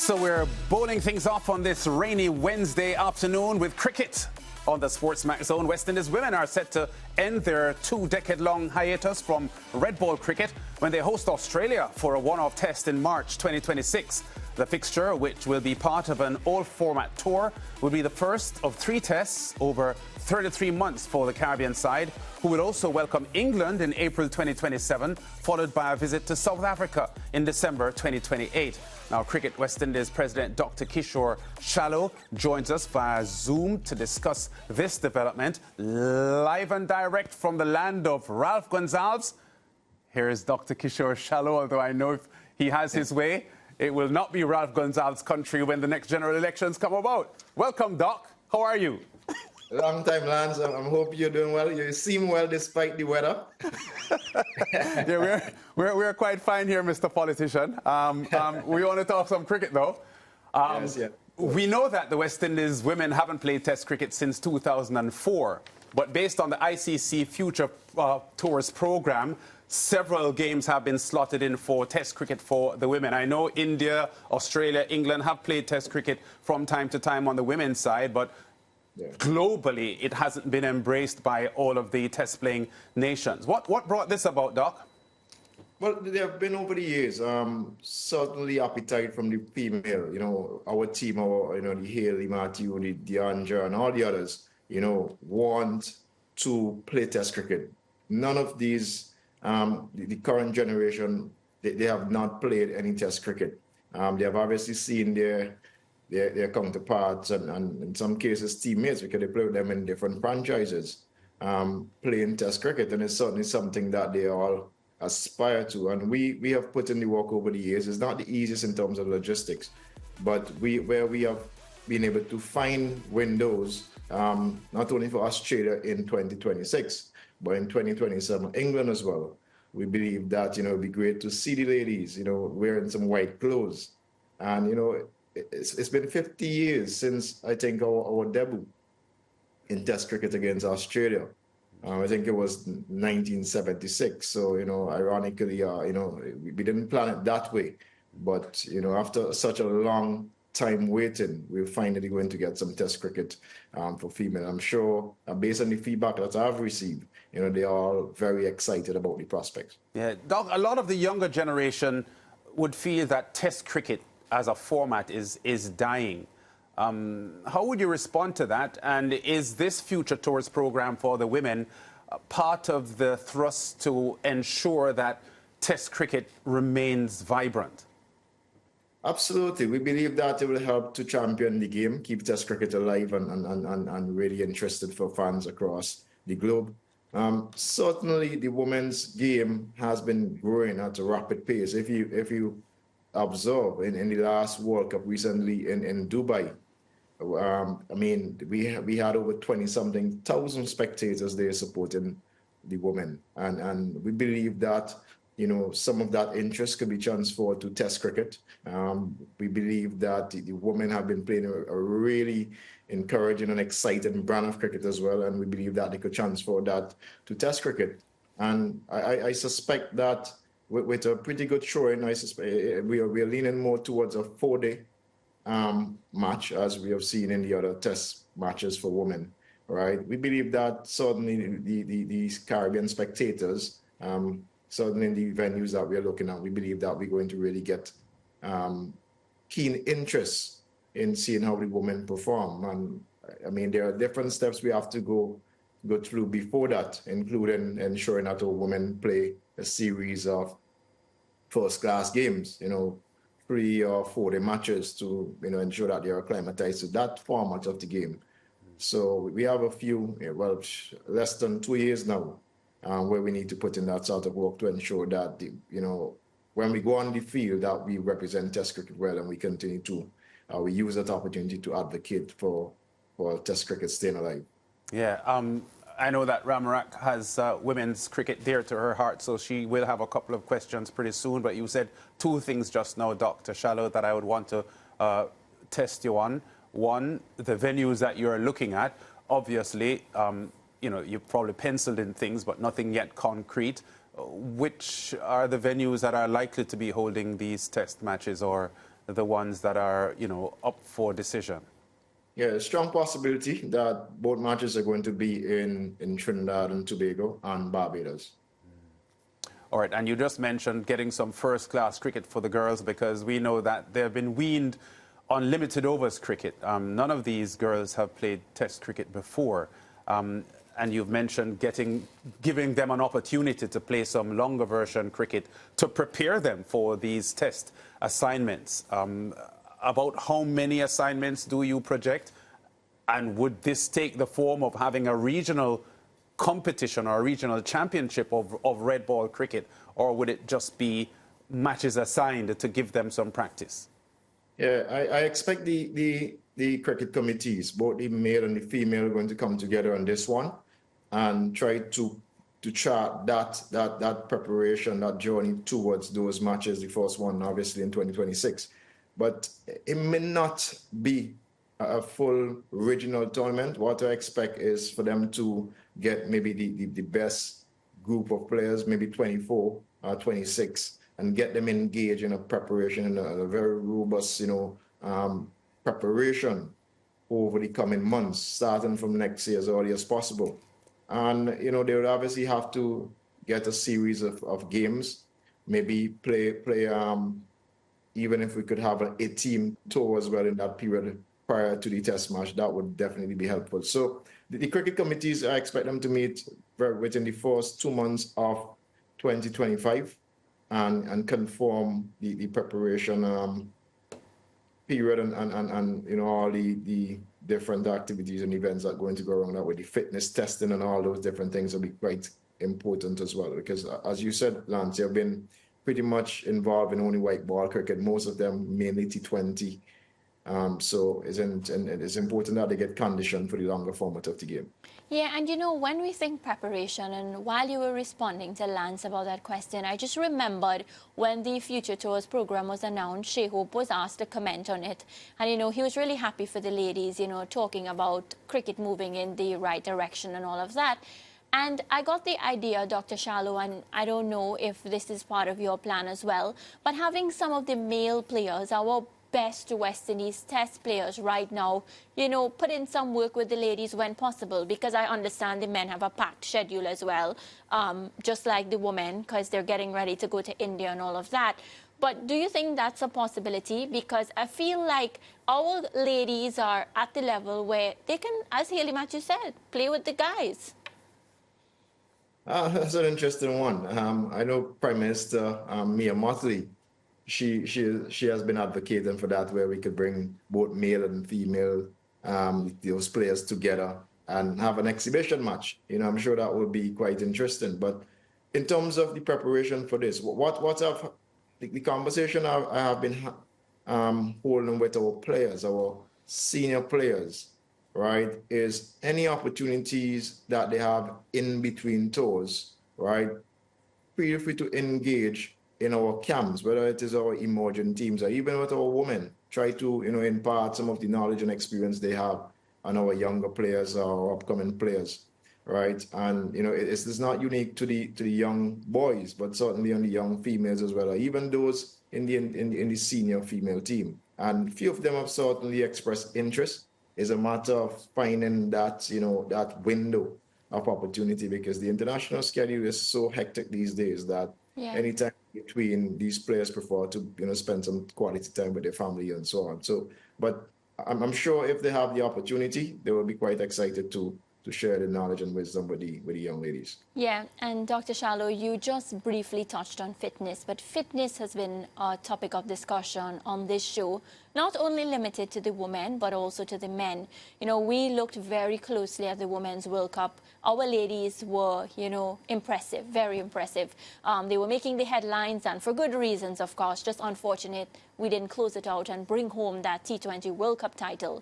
So we're bowling things off on this rainy Wednesday afternoon with cricket. On the SportsMax Zone, West Indies women are set to end their two-decade-long hiatus from red ball cricket when they host Australia for a one-off test in March 2026. The fixture, which will be part of an all-format tour, will be the first of 3 tests over 33 months for the Caribbean side, who will also welcome England in April 2027, followed by a visit to South Africa in December 2028. Now, Cricket West Indies President Dr. Kishore Shallow joins us via Zoom to discuss this development, live and direct from the land of Ralph Gonsalves. Here is Dr. Kishore Shallow, although I know if he has his way, it will not be Ralph Gonsalves' country when the next general elections come about. Welcome, Doc. How are you? Long time, Lance. I hope you're doing well. You seem well despite the weather. Yeah, we're quite fine here, Mr. Politician. We want to talk some cricket, though. Yes, yeah. We know that the West Indies women haven't played Test cricket since 2004, but based on the ICC Future Tours program, several games have been slotted in for Test cricket for the women. I know India, Australia, England have played Test cricket from time to time on the women's side, but globally, it hasn't been embraced by all of the test-playing nations. What brought this about, Doc? Well, there have been over the years, certainly appetite from the female, our team, the Haley, Matthew, the Deandra, and all the others, want to play Test cricket. None of these, the current generation, they have not played any Test cricket. They have obviously seen their counterparts and in some cases teammates, because they play with them in different franchises, playing Test cricket, and it's certainly something that they all aspire to. And we have put in the work over the years. It's not the easiest in terms of logistics, but where we have been able to find windows, not only for Australia in 2026, but in 2027, England as well. We believe that it'd be great to see the ladies, wearing some white clothes, and It's been 50 years since, I think, our debut in Test cricket against Australia. I think it was 1976. So, ironically, we didn't plan it that way. But, after such a long time waiting, we're finally going to get some Test cricket for female. I'm sure, based on the feedback that I've received, they are all very excited about the prospects. Yeah, Doc, a lot of the younger generation would feel that Test cricket as a format is dying. How would you respond to that? And is this Future Tours program for the women part of the thrust to ensure that Test cricket remains vibrant? Absolutely. We believe that it will help to champion the game, keep Test cricket alive and really interested for fans across the globe. Certainly, the women's game has been growing at a rapid pace. If you observe in the last World Cup recently in Dubai, we had over 20-something thousand spectators there supporting the women, and we believe that some of that interest could be transferred to Test cricket. We believe that the women have been playing a really encouraging and exciting brand of cricket as well, and we believe that they could transfer that to Test cricket. And I suspect that with a pretty good showing, we are leaning more towards a 4-day match, as we have seen in the other Test matches for women. Right? We believe that certainly these Caribbean spectators, certainly in the venues that we are looking at, we believe that we're going to really get keen interest in seeing how the women perform. And there are different steps we have to go through before that, including ensuring that our women play a series of first-class games, 3 or 4-day matches to, ensure that they are acclimatized to that format of the game. So we have a few, less than 2 years now, where we need to put in that sort of work to ensure that, when we go on the field, that we represent Test cricket well, and we continue to, we use that opportunity to advocate for Test cricket staying alive. Yeah, I know that Ramarak has women's cricket dear to her heart, so she will have a couple of questions pretty soon. But you said 2 things just now, Dr. Shallow, that I would want to test you on. One, the venues that you're looking at. Obviously, you've probably penciled in things, but nothing yet concrete. Which are the venues that are likely to be holding these Test matches or the ones that are, up for decision? Yeah, a strong possibility that both matches are going to be in Trinidad and Tobago and Barbados. All right, and you just mentioned getting some first-class cricket for the girls, because we know that they've been weaned on limited overs cricket. None of these girls have played Test cricket before. And you've mentioned giving them an opportunity to play some longer version cricket to prepare them for these Test assignments. About how many assignments do you project? And would this take the form of having a regional competition or a regional championship of red ball cricket, or would it just be matches assigned to give them some practice? Yeah, I expect the cricket committees, both the male and the female, are going to come together on this one and try to chart that preparation, that journey towards those matches, the first one obviously in 2026. But it may not be a full regional tournament. What I expect is for them to get maybe the best group of players, maybe 24 or 26, and get them engaged in a preparation, in a very robust, preparation over the coming months, starting from next year as early as possible. And, they would obviously have to get a series of games, maybe play even if we could have a team tour as well in that period prior to the test match, that would definitely be helpful. So the cricket committees, I expect them to meet within the first 2 months of 2025 and conform the preparation period and all the different activities and events that are going to go around that with the fitness testing and all those different things will be quite important as well. Because as you said, Lance, you've been pretty much involved in only white ball cricket, most of them mainly T20. So it's important that they get conditioned for the longer format of the game. Yeah, and when we think preparation, and while you were responding to Lance about that question, I just remembered when the Future Tours program was announced, Shea Hope was asked to comment on it. And, he was really happy for the ladies, talking about cricket moving in the right direction and all of that. And I got the idea, Dr. Shallow, and I don't know if this is part of your plan as well, but having some of the male players, our best West Indies Test players right now, put in some work with the ladies when possible, because I understand the men have a packed schedule as well, just like the women, because they're getting ready to go to India and all of that. But do you think that's a possibility? Because I feel like our ladies are at the level where they can, as Haley Matthews said, play with the guys. That's an interesting one. I know Prime Minister Mia Mottley, she has been advocating for that, where we could bring both male and female those players together and have an exhibition match. I'm sure that would be quite interesting. But in terms of the preparation for this, what have the conversation I have been holding with our players, our senior players, right, is any opportunities that they have in between tours, right, feel free to engage in our camps, whether it is our emerging teams or even with our women. Try to, impart some of the knowledge and experience they have on our younger players or upcoming players, right? And, it's not unique to the young boys, but certainly on the young females as well, or even those in the senior female team. And few of them have certainly expressed interest. It's a matter of finding that, that window of opportunity, because the international schedule is so hectic these days that anytime between these players prefer to, spend some quality time with their family and so on. So, but I'm sure if they have the opportunity, they will be quite excited to share the knowledge and wisdom with the young ladies. Yeah, and Dr. Shallow, you just briefly touched on fitness, but fitness has been a topic of discussion on this show, not only limited to the women, but also to the men. We looked very closely at the Women's World Cup. Our ladies were, impressive, very impressive. They were making the headlines, and for good reasons, of course. Just unfortunate we didn't close it out and bring home that T20 World Cup title.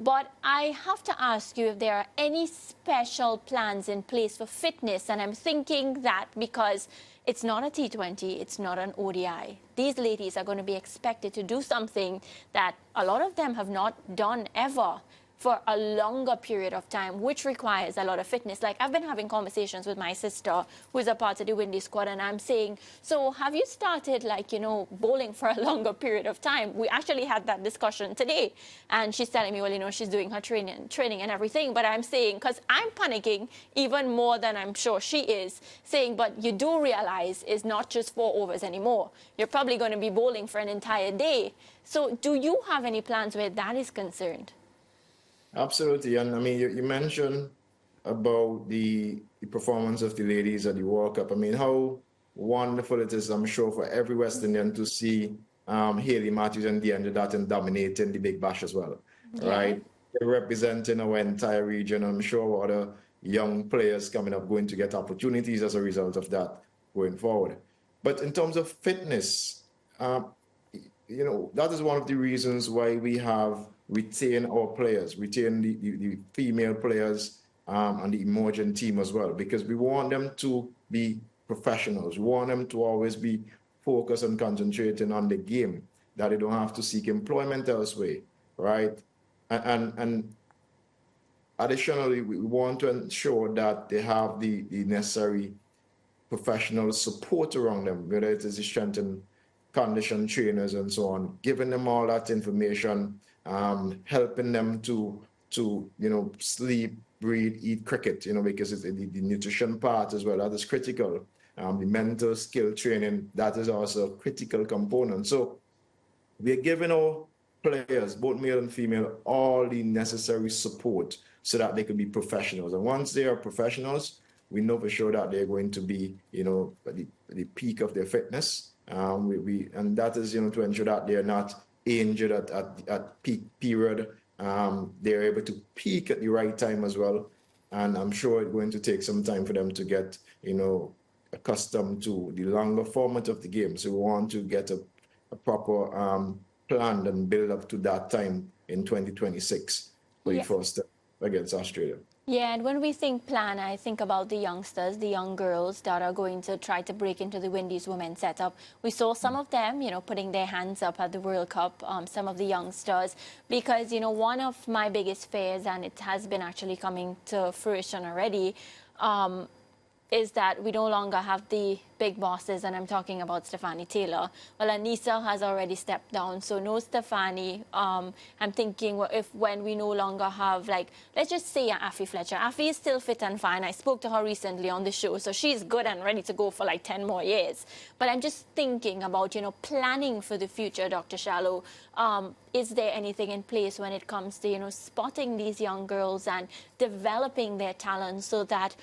But I have to ask you if there are any special plans in place for fitness. And I'm thinking that because it's not a T20, it's not an ODI. These ladies are going to be expected to do something that a lot of them have not done ever. for a longer period of time, which requires a lot of fitness. Like, I've been having conversations with my sister, who is a part of the Windies squad, and I'm saying, so have you started, like, you know, bowling for a longer period of time? We actually had that discussion today, and she's telling me, well, you know, she's doing her training and everything, but I'm saying, because I'm panicking even more than I'm sure she is, saying, but you do realize it's not just 4 overs anymore. You're probably going to be bowling for an entire day. So do you have any plans where that is concerned? Absolutely. And I mean, you mentioned about the performance of the ladies at the World Cup. I mean, how wonderful it is, I'm sure, for every West Indian to see Hayley Matthews and DeAndre Darton dominating the Big Bash as well, right? They're representing our entire region. I'm sure other young players coming up going to get opportunities as a result of that going forward. But in terms of fitness, you know, that is one of the reasons why we have retained our players, retained the female players and the emerging team as well, because we want them to be professionals. We want them to always be focused and concentrating on the game, that they don't have to seek employment elsewhere, right? And additionally, we want to ensure that they have the necessary professional support around them, whether it is the strength and condition trainers and so on, giving them all that information, helping them to you know, sleep, breathe, eat cricket, you know, because it's the nutrition part as well, that is critical. The mental skill training, that is also a critical component. So we are giving our players, both male and female, all the necessary support so that they can be professionals. And once they are professionals, we know for sure that they're going to be, you know, at the peak of their fitness. And that is, you know, to ensure that they're not injured at peak period. They're able to peak at the right time as well. And I'm sure it's going to take some time for them to get, you know, accustomed to the longer format of the game. So we want to get a proper plan and build up to that time in 2026 for the first step against Australia. Yeah, and when we think plan, I think about the youngsters, the young girls that are going to try to break into the Windies women's setup. We saw some of them, you know, putting their hands up at the World Cup, some of the youngsters, because, you know, one of my biggest fears, and it has been actually coming to fruition already, is that we no longer have the big bosses, and I'm talking about Stephanie Taylor. Well, Anissa has already stepped down, so no Stephanie. I'm thinking, well, when we no longer have, like, let's just say Affie Fletcher. Affie is still fit and fine. I spoke to her recently on the show, so she's good and ready to go for like 10 more years. But I'm just thinking about, you know, planning for the future, Dr. Shallow. Is there anything in place when it comes to, you know, spotting these young girls and developing their talents so that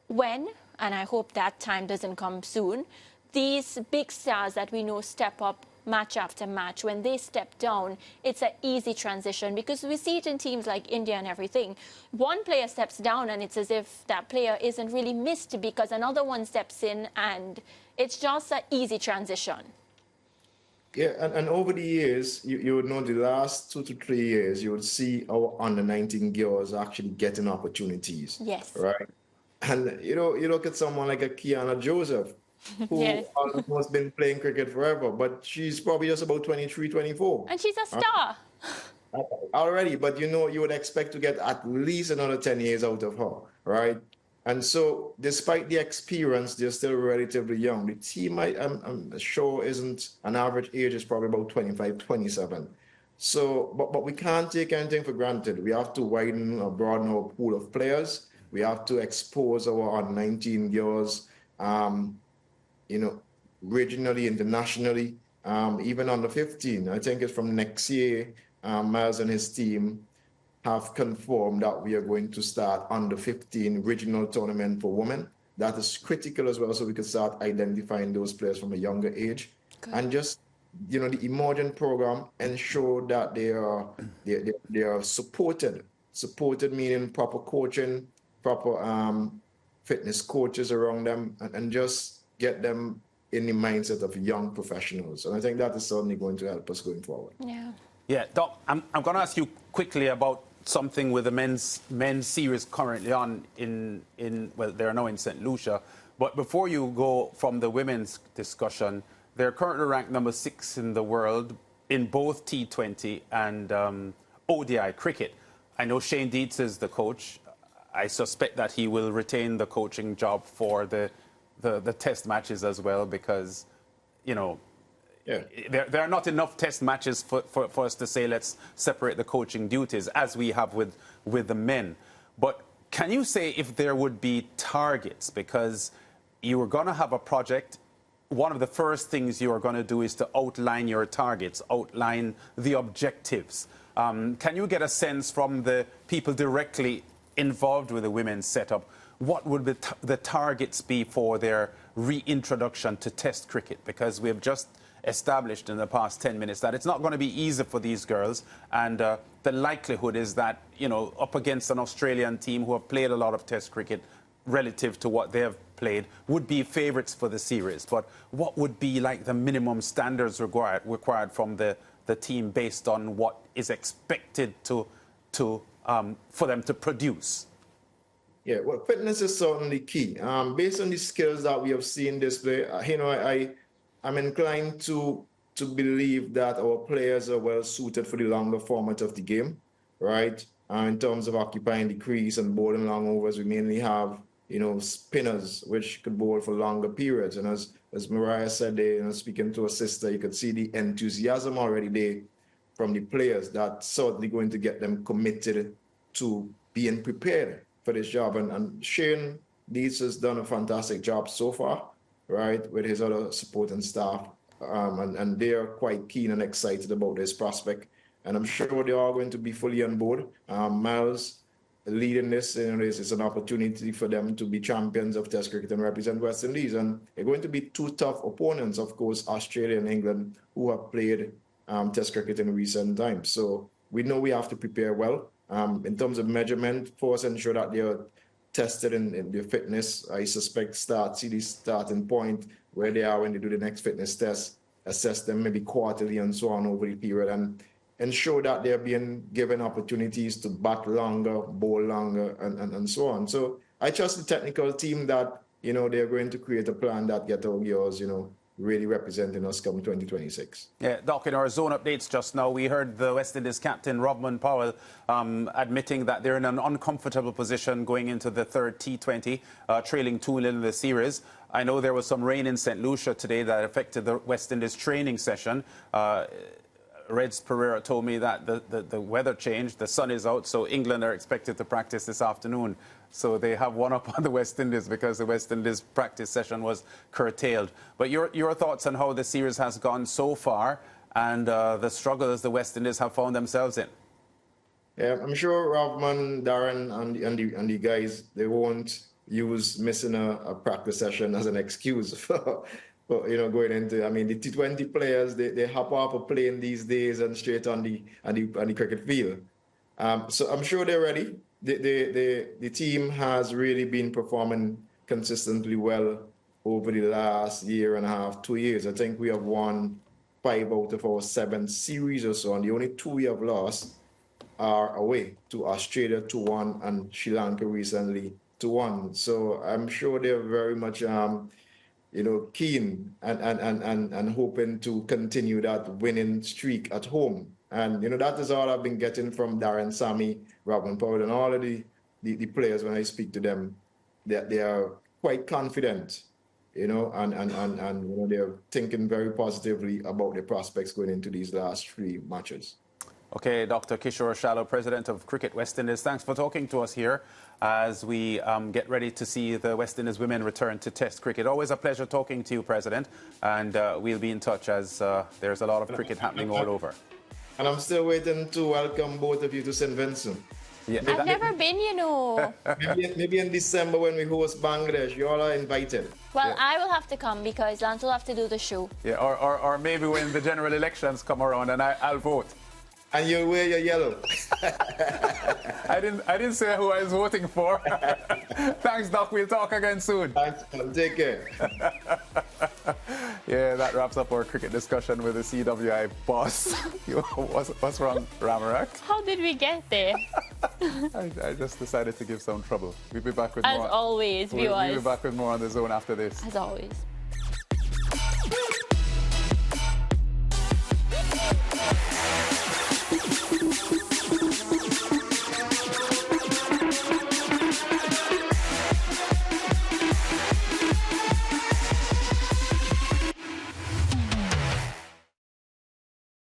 when, and I hope that time doesn't come soon, these big stars that we know step up match after match, when they step down, it's an easy transition, because we see it in teams like India and everything. One player steps down and it's as if that player isn't really missed because another one steps in, and it's just an easy transition. Yeah, and over the years, you would know the last 2 to 3 years, you would see our under-19 girls actually getting opportunities. Yes. Right? And, you know, you look at someone like a Kiana Joseph, who almost been playing cricket forever, but she's probably just about 23, 24. And she's a star. Already, but, you know, you would expect to get at least another 10 years out of her, right? And so, despite the experience, they're still relatively young. The team, I'm sure, isn't, an average age is probably about 25, 27. So, but we can't take anything for granted. We have to widen or broaden our pool of players. We have to expose our under-19 girls, you know, regionally, internationally, even under 15. I think it's from next year, Miles and his team have confirmed that we are going to start under 15 regional tournament for women. That is critical as well, so we can start identifying those players from a younger age. Good. And just, you know, the emerging program ensure that they are supported meaning proper coaching, proper fitness coaches around them, and just get them in the mindset of young professionals. And I think that is certainly going to help us going forward. Yeah. Yeah, Doc, I'm going to ask you quickly about something with the men's series currently on well, they're now in St. Lucia. But before you go from the women's discussion, they're currently ranked number 6 in the world in both T20 and ODI cricket. I know Shane Dietz is the coach. I suspect that he will retain the coaching job for the test matches as well, because, you know, there are not enough test matches for us to say let's separate the coaching duties as we have with the men. But can you say if there would be targets? Because you were going to have a project. One of the first things you are going to do is to outline your targets, outline the objectives. Can you get a sense from the people directly involved with the women's setup, what would the targets be for their reintroduction to Test cricket? Because we have just established in the past 10 minutes that it's not going to be easy for these girls, and the likelihood is that, you know, up against an Australian team who have played a lot of Test cricket relative to what they have played, would be favourites for the series. But what would be like the minimum standards required from the team based on what is expected for them to produce? Yeah, well, fitness is certainly key. Based on the skills that we have seen display, you know, I'm inclined to believe that our players are well suited for the longer format of the game, right? In terms of occupying the crease and bowling long overs, we mainly have, you know, spinners, which could bowl for longer periods. And as Mariah said there, you know, speaking to her sister, you could see the enthusiasm already there from the players. That's certainly going to get them committed to being prepared for this job. And Shane Dietz has done a fantastic job so far, right, with his other supporting staff. And they are quite keen and excited about this prospect. And I'm sure they are going to be fully on board. Miles leading this, you know, it's an opportunity for them to be champions of Test cricket and represent West Indies. And they're going to be two tough opponents, of course, Australia and England, who have played Test cricket in recent times. So we know we have to prepare well. In terms of measurement, for us, ensure that they are tested in their fitness. I suspect see the starting point where they are when they do the next fitness test, assess them maybe quarterly and so on over the period, and ensure that they're being given opportunities to bat longer, bowl longer, and so on. So I trust the technical team that, you know, they're going to create a plan that get our girls, you know, really representing us come 2026. Yeah, Doc, in our zone updates just now, we heard the West Indies captain, Robman Powell, admitting that they're in an uncomfortable position going into the third T20, trailing 2-0 in the series. I know there was some rain in St. Lucia today that affected the West Indies training session. Reds Pereira told me that the weather changed, the sun is out, so England are expected to practice this afternoon. So they have one up on the West Indies because the West Indies practice session was curtailed. But your thoughts on how the series has gone so far and the struggles the West Indies have found themselves in? Yeah, I'm sure Rovman, Darren, and the guys, they won't use missing a practice session as an excuse for you know, going into, I mean, the T20 players, they hop off a plane these days and straight on the cricket field. So I'm sure they're ready. The team has really been performing consistently well over the last year and a half, 2 years. I think we have won 5 out of our 7 series or so, and the only 2 we have lost are away to Australia 2-1 and Sri Lanka recently 2-1. So I'm sure they're very much you know, keen and hoping to continue that winning streak at home. And, you know, that is all I've been getting from Darren, Sammy, Robin Powell, and all of the players when I speak to them. They are quite confident, you know, and you know, they're thinking very positively about their prospects going into these last 3 matches. Okay, Dr. Kishore Shallow, President of Cricket West Indies, thanks for talking to us here as we get ready to see the West Indies women return to Test cricket. Always a pleasure talking to you, President, and we'll be in touch as there's a lot of cricket happening all over. And I'm still waiting to welcome both of you to St. Vincent. Yeah, I've never been, you know. maybe in December when we host Bangladesh, you all are invited. Well, yeah. I will have to come because Lance will have to do the show. Yeah, or maybe when the general elections come around and I'll vote. And you'll wear your yellow. I didn't say who I was voting for. Thanks, Doc. We'll talk again soon. Thanks. Take care. Yeah, that wraps up our cricket discussion with the CWI boss. What's wrong, Ramarak? How did we get there? I just decided to give some trouble. We'll be back with more. As always, viewers. We'll be back with more on the zone after this. As always.